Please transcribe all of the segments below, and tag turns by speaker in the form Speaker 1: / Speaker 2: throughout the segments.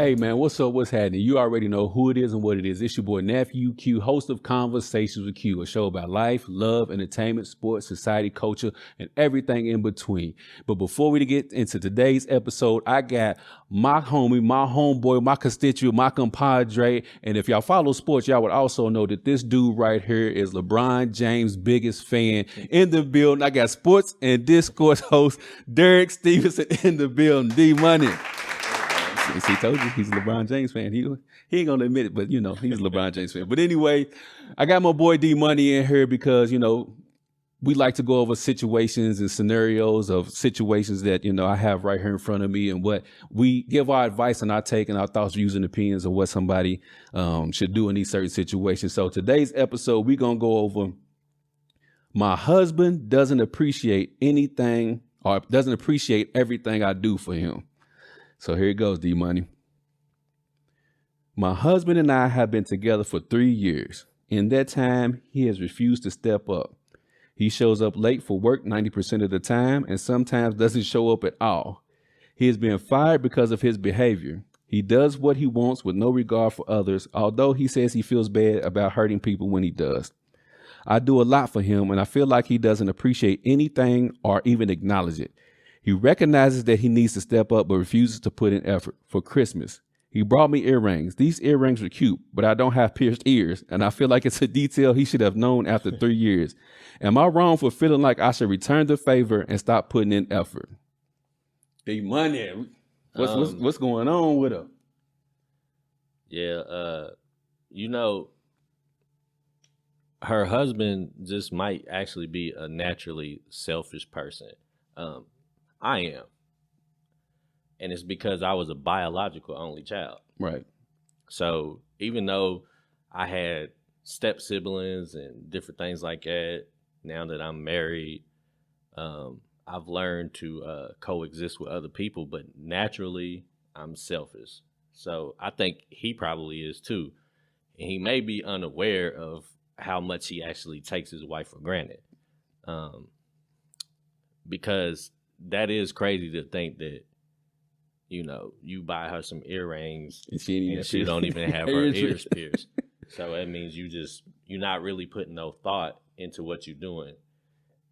Speaker 1: Hey man, what's up? What's happening? You already know who it is and what it is. It's your boy Nephew Q, host of Conversations with Q, a show about life, love, entertainment, sports, society, culture, and everything in between. But before we get into today's episode, I got my homie, my homeboy, my constituent, my compadre. And if y'all follow sports, y'all would also know that this dude right here is LeBron James' biggest fan in the building. I got sports and discourse host Derek Stevenson in the building. D Money. He told you he's a LeBron James fan. He ain't gonna admit it, but you know he's a LeBron James fan. But anyway, I got my boy D Money in here because we like to go over situations and scenarios of situations that I have right here in front of me, and what we give our advice and our take and our thoughts, views, and opinions of what somebody should do in these certain situations. So today's episode, we're gonna go over my husband doesn't appreciate anything or doesn't appreciate everything I do for him. So here it goes, D Money. My husband and I have been together for 3 years. In that time, he has refused to step up. He shows up late for work 90% of the time and sometimes doesn't show up at all. He is being fired because of his behavior. He does what he wants with no regard for others, although he says he feels bad about hurting people when he does. I do a lot for him, and I feel like he doesn't appreciate anything or even acknowledge it. He recognizes that he needs to step up, but refuses to put in effort. For Christmas, he brought me earrings. These earrings are cute, but I don't have pierced ears, and I feel like it's a detail he should have known after 3 years. Am I wrong for feeling like I should return the favor and stop putting in effort? The money. What's going on with her?
Speaker 2: Yeah, her husband just might actually be a naturally selfish person. I am. And it's because I was a biological only child.
Speaker 1: Right.
Speaker 2: So even though I had step siblings and different things like that, now that I'm married, I've learned to coexist with other people, but naturally I'm selfish. So I think he probably is too. And he may be unaware of how much he actually takes his wife for granted. Because that is crazy to think that, you buy her some earrings and she don't even have her ears pierced. So that means you're not really putting no thought into what you're doing.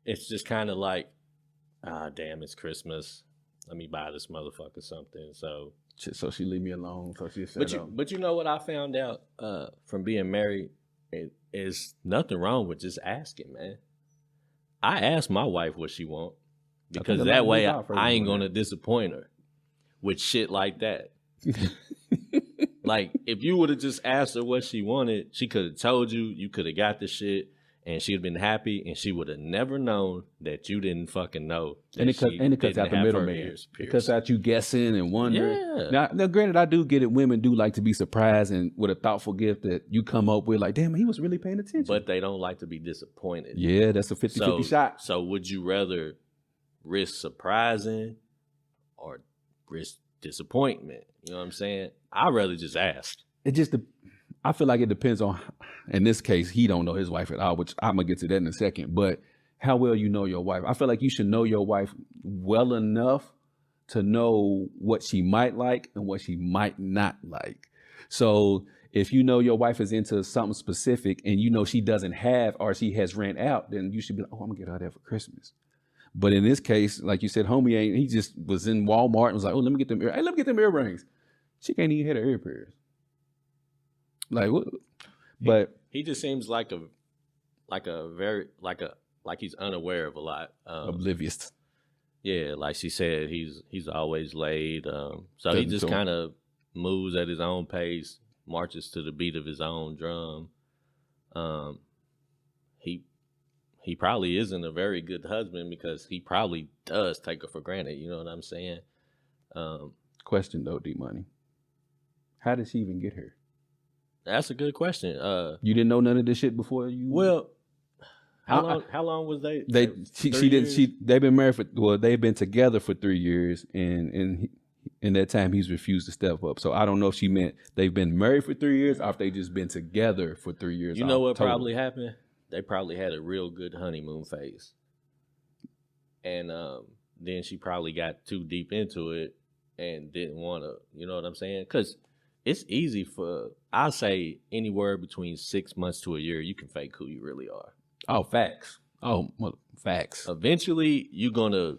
Speaker 2: It's just kind of like, damn, it's Christmas. Let me buy this motherfucker something. So
Speaker 1: she leave me alone. So she said,
Speaker 2: but you know what I found out from being married? It is nothing wrong with just asking, man. I ask my wife what she want. Because that way I ain't going to disappoint her with shit like that. Like, if you would have just asked her what she wanted, she could have told you, you could have got the shit, and she'd have been happy, and she would have never known that you didn't fucking know.
Speaker 1: And it cuts out the middleman. It cuts out you guessing and wondering.
Speaker 2: Yeah.
Speaker 1: Now, granted, I do get it. Women do like to be surprised and with a thoughtful gift that you come up with, like, damn, he was really paying attention.
Speaker 2: But they don't like to be disappointed.
Speaker 1: Yeah, that's a 50-50 shot.
Speaker 2: So would you rather risk surprising or risk disappointment? You know what I'm saying? I'd rather just ask.
Speaker 1: I feel like it depends on, in this case, he don't know his wife at all, which I'm going to get to that in a second, but how well you know your wife. I feel like you should know your wife well enough to know what she might like and what she might not like. So if you know your wife is into something specific and you know she doesn't have or she has ran out, then you should be like, oh, I'm going to get her that for Christmas. But in this case, like you said, homie he just was in Walmart and was like, oh, let me get them earrings. She can't even hit her ear pierced. Like what? But
Speaker 2: he just seems like he's unaware of a lot.
Speaker 1: Oblivious.
Speaker 2: Yeah, like she said, he's always late. So he just kind of moves at his own pace, marches to the beat of his own drum. He probably isn't a very good husband because he probably does take her for granted. You know what I'm saying?
Speaker 1: Question though, D Money. How did she even get here?
Speaker 2: That's a good question.
Speaker 1: You didn't know none of this shit before you?
Speaker 2: Well, how long was they?
Speaker 1: They've been married they've been together for 3 years, and in that time he's refused to step up. So I don't know if she meant they've been married for 3 years or if they just been together for 3 years.
Speaker 2: You know what probably happened? They probably had a real good honeymoon phase, and then she probably got too deep into it, and didn't want to, you know what I'm saying? Because it's easy for, I say anywhere between 6 months to a year, you can fake who you really are.
Speaker 1: Oh, facts. Oh, facts.
Speaker 2: Eventually, you're going to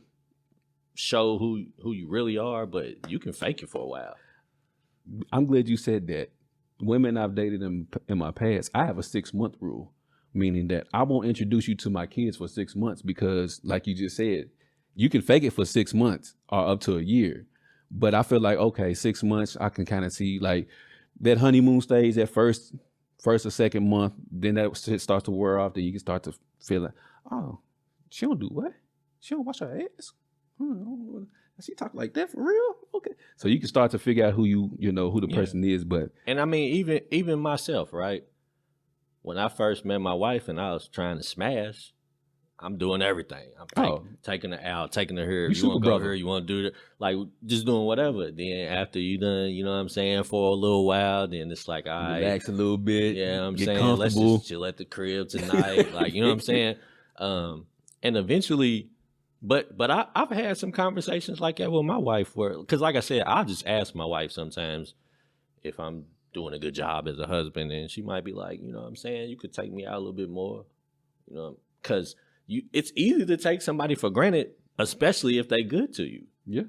Speaker 2: show who you really are, but you can fake it for a while.
Speaker 1: I'm glad you said that. Women I've dated in my past, I have a 6-month rule, meaning that I won't introduce you to my kids for 6 months because, like you just said, you can fake it for 6 months or up to a year. But I feel like, okay, 6 months, I can kind of see like that honeymoon stage at first or second month, then that shit starts to wear off. Then you can start to feel like, oh, she don't do what? She don't wash her ass? She talk like that for real? Okay. So you can start to figure out who who the person is. But
Speaker 2: and I mean, even myself, right? When I first met my wife and I was trying to smash, I'm doing everything. I'm taking her out, taking her here. You want to go here? You want to do that? Like, just doing whatever. Then after you done, you know what I'm saying, for a little while, then it's like, all right.
Speaker 1: Relax a little bit.
Speaker 2: Yeah, I'm saying, let's just chill at the crib tonight. Like, you know what I'm saying? And eventually, but I've had some conversations like that with my wife where, because like I said, I'll just ask my wife sometimes if I'm doing a good job as a husband, and she might be like, you know what I'm saying, you could take me out a little bit more, you know, because it's easy to take somebody for granted, especially if they good to you.
Speaker 1: Yeah.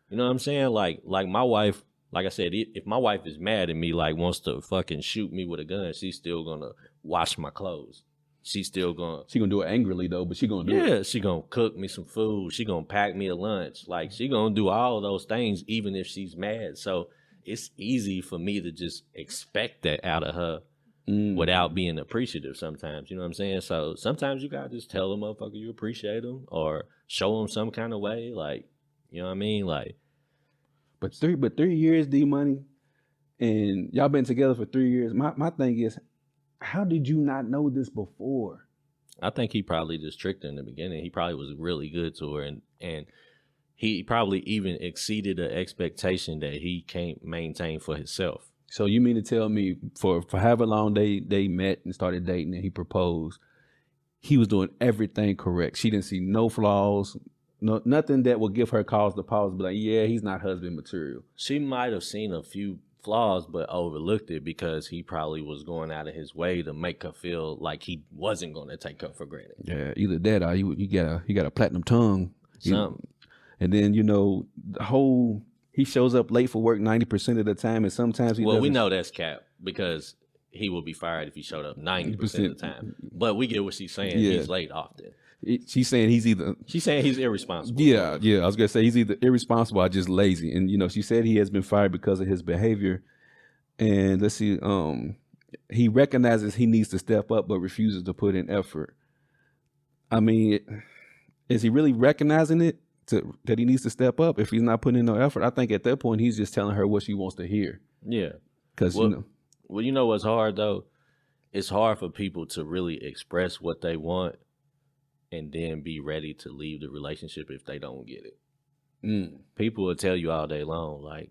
Speaker 2: You know what I'm saying? Like my wife, like I said, if my wife is mad at me, like wants to fucking shoot me with a gun, she's still gonna wash my clothes. She's still gonna...
Speaker 1: She gonna do it angrily though, but she gonna do it.
Speaker 2: Yeah, she gonna cook me some food. She gonna pack me a lunch. Like, she gonna do all of those things even if she's mad. So it's easy for me to just expect that out of her without being appreciative sometimes. You know what I'm saying? So sometimes you gotta just tell a motherfucker you appreciate them or show them some kind of way. Like, you know what I mean? Like,
Speaker 1: But 3 years, D-Money, and y'all been together for 3 years. My thing is, how did you not know this before?
Speaker 2: I think he probably just tricked her in the beginning. He probably was really good to her, and he probably even exceeded the expectation that he can't maintain for himself.
Speaker 1: So you mean to tell me for however long they met and started dating and he proposed, he was doing everything correct. She didn't see no flaws, nothing that would give her cause to pause, but like, yeah, he's not husband material.
Speaker 2: She might have seen a few flaws, but overlooked it because he probably was going out of his way to make her feel like he wasn't going to take her for granted.
Speaker 1: Yeah, either that or you got a platinum tongue.
Speaker 2: Something.
Speaker 1: And then, he shows up late for work 90% of the time, and sometimes he doesn't.
Speaker 2: We know that's cap because he will be fired if he showed up 90% of the time. But we get what she's saying. Yeah. He's late often.
Speaker 1: She's saying he's
Speaker 2: irresponsible.
Speaker 1: Yeah. I was gonna say he's either irresponsible or just lazy. And she said he has been fired because of his behavior. And let's see, he recognizes he needs to step up, but refuses to put in effort. I mean, is he really recognizing it that he needs to step up if he's not putting in no effort? I think at that point he's just telling her what she wants to hear.
Speaker 2: Yeah,
Speaker 1: because
Speaker 2: well, you know what's hard though? It's hard for people to really express what they want and then be ready to leave the relationship if they don't get it. People will tell you all day long, like,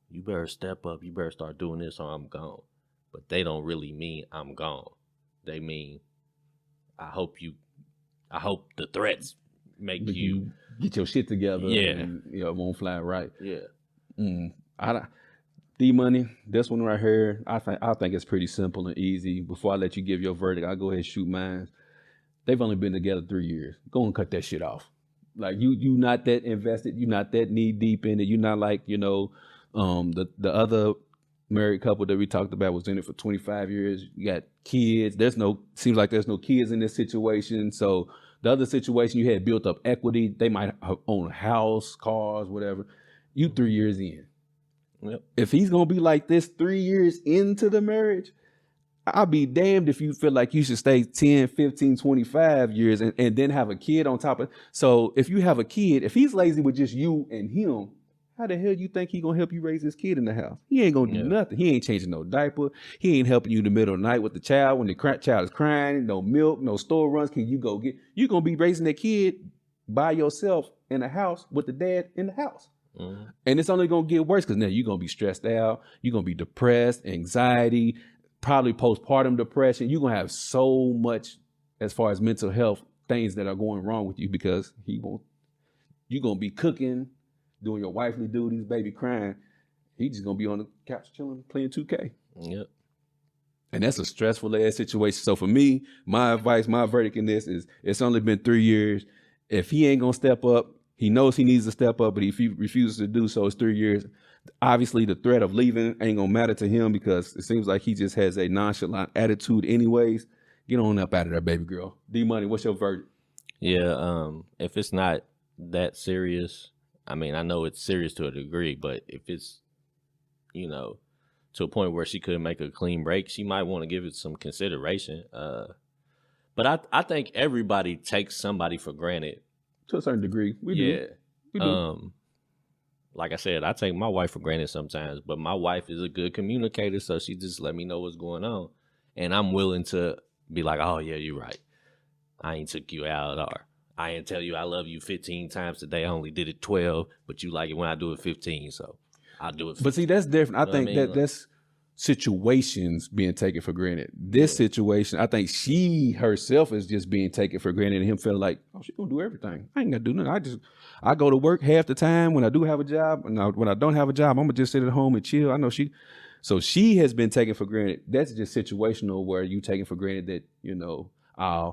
Speaker 2: you better step up, you better start doing this or I'm gone. But they don't really mean I'm gone. They mean, I hope the threats make you
Speaker 1: get your shit together.
Speaker 2: Yeah.
Speaker 1: And, it won't fly right.
Speaker 2: Yeah.
Speaker 1: D-Money, this one right here, I think it's pretty simple and easy. Before I let you give your verdict, I'll go ahead and shoot mine. They've only been together 3 years. Go and cut that shit off. Like you not that invested. You're not that knee deep in it. You're not like, the other married couple that we talked about was in it for 25 years. You got kids. Seems like there's no kids in this situation. So the other situation, you had built up equity. They might own a house, cars, whatever. You 3 years in.
Speaker 2: Yep.
Speaker 1: If he's going to be like this 3 years into the marriage, I'll be damned if you feel like you should stay 10, 15, 25 years and then have a kid on top of it. So if you have a kid, if he's lazy with just you and him, how the hell you think he gonna help you raise his kid in the house? He ain't gonna do nothing. He ain't changing no diaper. He ain't helping you in the middle of the night with the child when the child is crying. No milk, no store runs. Can you go get? You're gonna be raising that kid by yourself in a house with the dad in the house. Mm-hmm. And it's only gonna get worse because now you're gonna be stressed out. You're gonna be depressed, anxiety, probably postpartum depression. You're gonna have so much as far as mental health things that are going wrong with you because you're gonna be cooking, doing your wifely duties, baby crying, he just gonna be on the couch chilling, playing 2K.
Speaker 2: Yep.
Speaker 1: And that's a stressful ass situation. So for me, my advice, my verdict in this is it's only been 3 years. If he ain't gonna step up, he knows he needs to step up, but if he refuses to do so, it's 3 years. Obviously, the threat of leaving ain't gonna matter to him because it seems like he just has a nonchalant attitude anyways. Get on up out of there, baby girl. D-Money, what's your verdict?
Speaker 2: Yeah, if it's not that serious, I mean, I know it's serious to a degree, but if it's, you know, to a point where she couldn't make a clean break, she might want to give it some consideration. But I think everybody takes somebody for granted.
Speaker 1: To a certain degree. We do. We do.
Speaker 2: Like I said, I take my wife for granted sometimes, but my wife is a good communicator, so she just let me know what's going on. And I'm willing to be like, oh, yeah, you're right. I ain't took you out, or I ain't tell you I love you 15 times today. I only did it 12, but you like it when I do it 15, so I'll do it 15.
Speaker 1: But see, that's different. I think
Speaker 2: I mean?
Speaker 1: that's situations being taken for granted. This situation, I think she herself is just being taken for granted, and him feeling like, oh, she gonna do everything. I ain't gonna do nothing. I go to work half the time when I do have a job, and when I don't have a job, I'm gonna just sit at home and chill. I know so she has been taken for granted. That's just situational where you taking for granted that, you know, I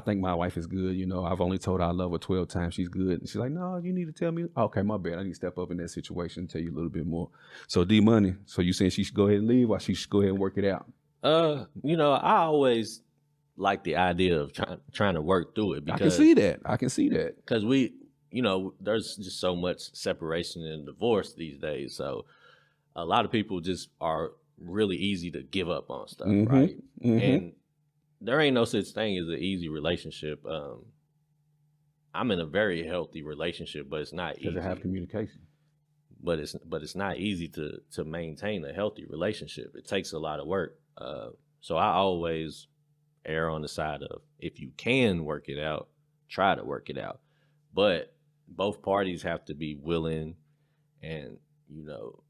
Speaker 1: think my wife is good. You know, I've only told her I love her 12 times. She's good. And she's like, no, you need to tell me. Okay, my bad. I need to step up in that situation and tell you a little bit more. So D-Money, so you saying she should go ahead and leave, or she should go ahead and work it out?
Speaker 2: You know, I always like the idea of trying to work through it. Because
Speaker 1: I can see that.
Speaker 2: Because you know, there's just so much separation and divorce these days. So a lot of people just are really easy to give up on stuff, right? Mm-hmm. And there ain't no such thing as an easy relationship. I'm in a very healthy relationship, but it's not easy.
Speaker 1: Does it have communication?
Speaker 2: But it's not easy to maintain a healthy relationship. It takes a lot of work. So I always err on the side of, if you can work it out, try to work it out. But both parties have to be willing, and, you know.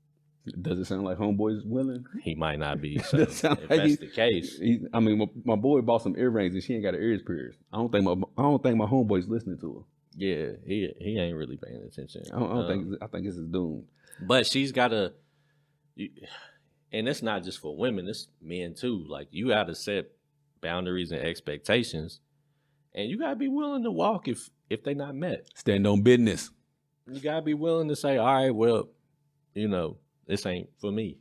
Speaker 1: Does it sound like homeboy's willing?
Speaker 2: He might not be. So if that's the case.
Speaker 1: I mean, my boy bought some earrings and she ain't got her ears pierced. I don't think my homeboy's listening to her.
Speaker 2: Yeah, he ain't really paying attention.
Speaker 1: I think this is doomed.
Speaker 2: But she's got to, and it's not just for women, it's men too. Like, you got to set boundaries and expectations, and you got to be willing to walk if they not met.
Speaker 1: Stand on business.
Speaker 2: You got to be willing to say, all right, well, you know, this ain't for me.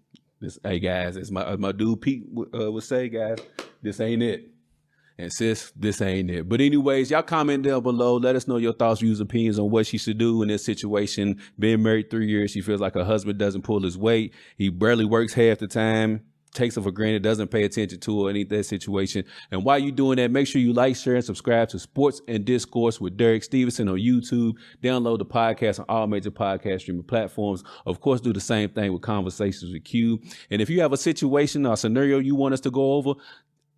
Speaker 1: Hey guys, it's my dude Pete would say, guys, this ain't it. And sis, this ain't it. But anyways, y'all comment down below. Let us know your thoughts, views, opinions on what she should do in this situation. Being married 3 years, she feels like her husband doesn't pull his weight. He barely works half the time, takes her for granted, doesn't pay attention to her in that situation. And while you're doing that, make sure you like, share, and subscribe to Sports and Discourse with Derek Stevenson on YouTube. Download the podcast on all major podcast streaming platforms. Of course, do the same thing with Conversations with Q. And if you have a situation or scenario you want us to go over,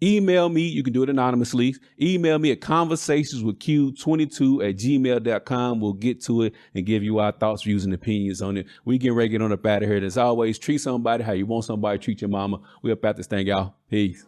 Speaker 1: email me. You can do it anonymously. Email me at conversationswithq22@gmail.com. We'll get to it and give you our thoughts, views, and opinions on it. We get ready to get on up out of here. And as always, treat somebody how you want somebody to treat your mama. We up at this thing, y'all. Peace.